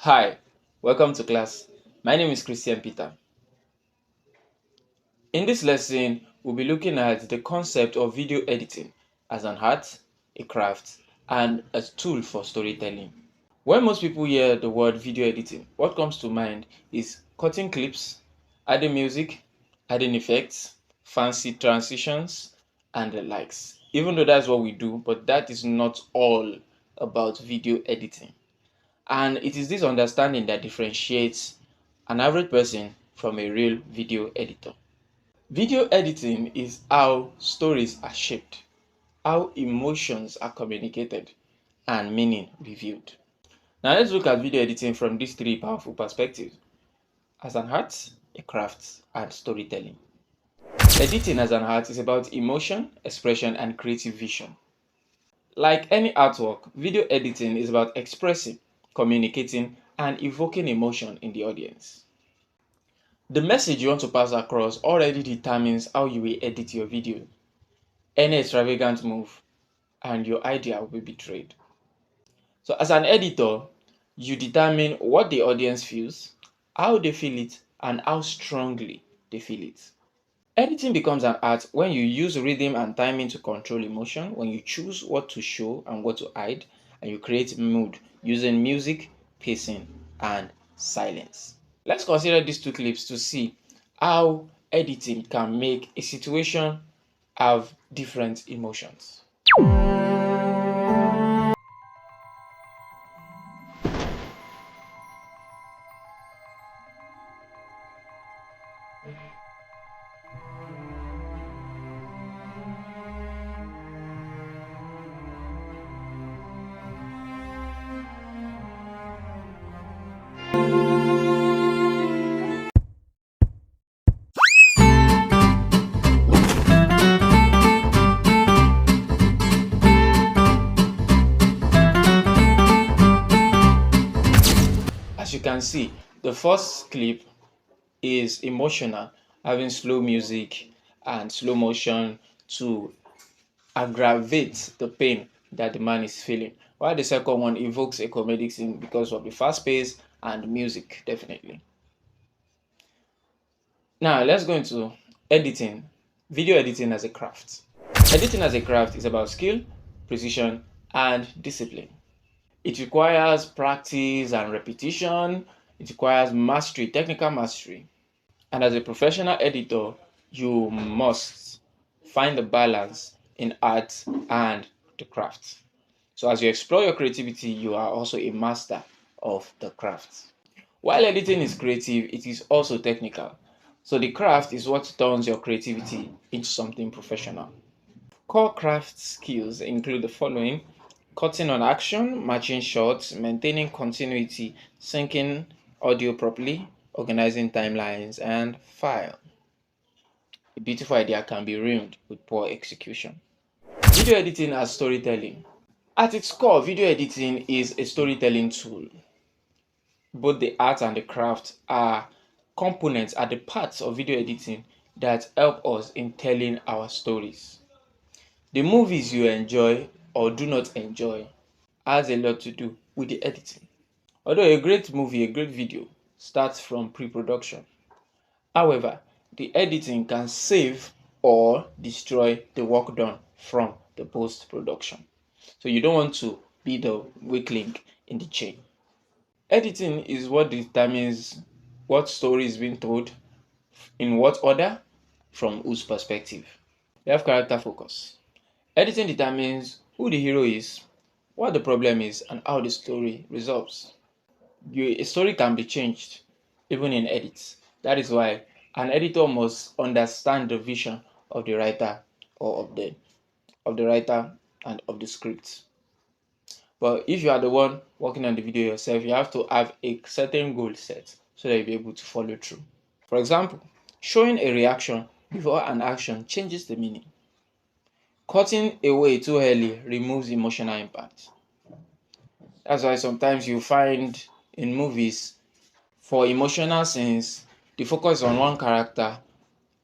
Hi, welcome to class. My name is Christian Peter. In this lesson, we'll be looking at the concept of video editing as an art, a craft, and a tool for storytelling. When most people hear the word video editing, what comes to mind is cutting clips, adding music, adding effects, fancy transitions, and the likes. Even though that's what we do, but that is not all about video editing. And it is this understanding that differentiates an average person from a real video editor. Video editing is how stories are shaped, how emotions are communicated, and meaning revealed. Now let's look at video editing from these three powerful perspectives: as an art, a craft, and storytelling. Editing as an art is about emotion, expression, and creative vision. Like any artwork, video editing is about expressing, communicating, and evoking emotion in the audience. The message you want to pass across already determines how you will edit your video. Any extravagant move and your idea will be betrayed. So as an editor, you determine what the audience feels, how they feel it, and how strongly they feel it. Editing becomes an art when you use rhythm and timing to control emotion, when you choose what to show and what to hide, and you create mood using music, pacing, and silence. Let's consider these two clips to see how editing can make a situation have different emotions. As you can see, the first clip is emotional, having slow music and slow motion to aggravate the pain that the man is feeling, while the second one evokes a comedic scene because of the fast pace and music, definitely. Now let's go into editing, video editing as a craft. Editing as a craft is about skill, precision, and discipline. It requires practice and repetition. It requires mastery, technical mastery. And as a professional editor, you must find the balance in art and the craft. So as you explore your creativity, you are also a master of the craft. While editing is creative, it is also technical. So the craft is what turns your creativity into something professional. Core craft skills include the following: cutting on action, matching shots, maintaining continuity, syncing audio properly, organizing timelines, and file. A beautiful idea can be ruined with poor execution. Video editing as storytelling. At its core, video editing is a storytelling tool. Both the art and the craft are components, are the parts of video editing that help us in telling our stories. The movies you enjoy or do not enjoy has a lot to do with the editing. Although a great movie, a great video starts from pre-production. However, the editing can save or destroy the work done from the post-production. So you don't want to be the weak link in the chain. Editing is what determines what story is being told, in what order, from whose perspective. We have character focus. Editing determines who the hero is, what the problem is, and how the story resolves. A story can be changed even in edits. That is why an editor must understand the vision of the writer or of the writer and of the script. But if you are the one working on the video yourself, you have to have a certain goal set so that you'll be able to follow through. For example, showing a reaction before an action changes the meaning. Cutting away too early removes emotional impact. That's why sometimes you find in movies, for emotional scenes, the focus on one character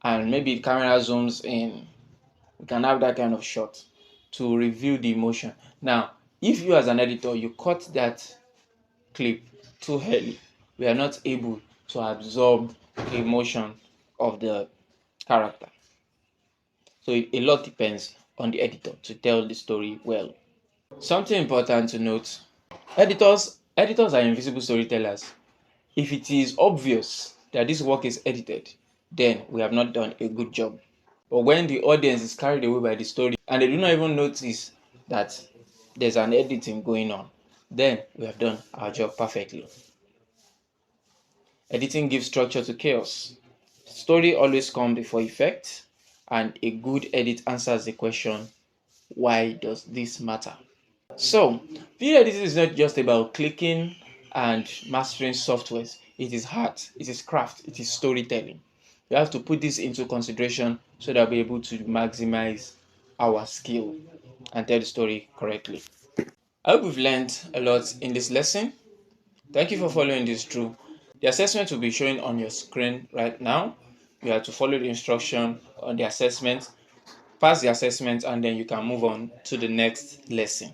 and maybe the camera zooms in. You can have that kind of shot to reveal the emotion. Now, if you as an editor, you cut that clip too early, we are not able to absorb the emotion of the character. So a lot depends on the editor to tell the story well. Something important to note, editors are invisible storytellers. If it is obvious that this work is edited, then we have not done a good job. But when the audience is carried away by the story and they do not even notice that there's an editing going on, then we have done our job perfectly. Editing gives structure to chaos. Story always comes before effect, and a good edit answers the question, why does this matter? So, video editing is not just about clicking and mastering softwares. It is art, it is craft, it is storytelling. We have to put this into consideration so that we're able to maximize our skill and tell the story correctly. I hope we've learned a lot in this lesson. Thank you for following this through. The assessment will be showing on your screen right now. You have to follow the instruction on the assessment, pass the assessment, and then you can move on to the next lesson.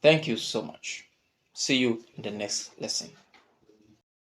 Thank you so much. See you in the next lesson.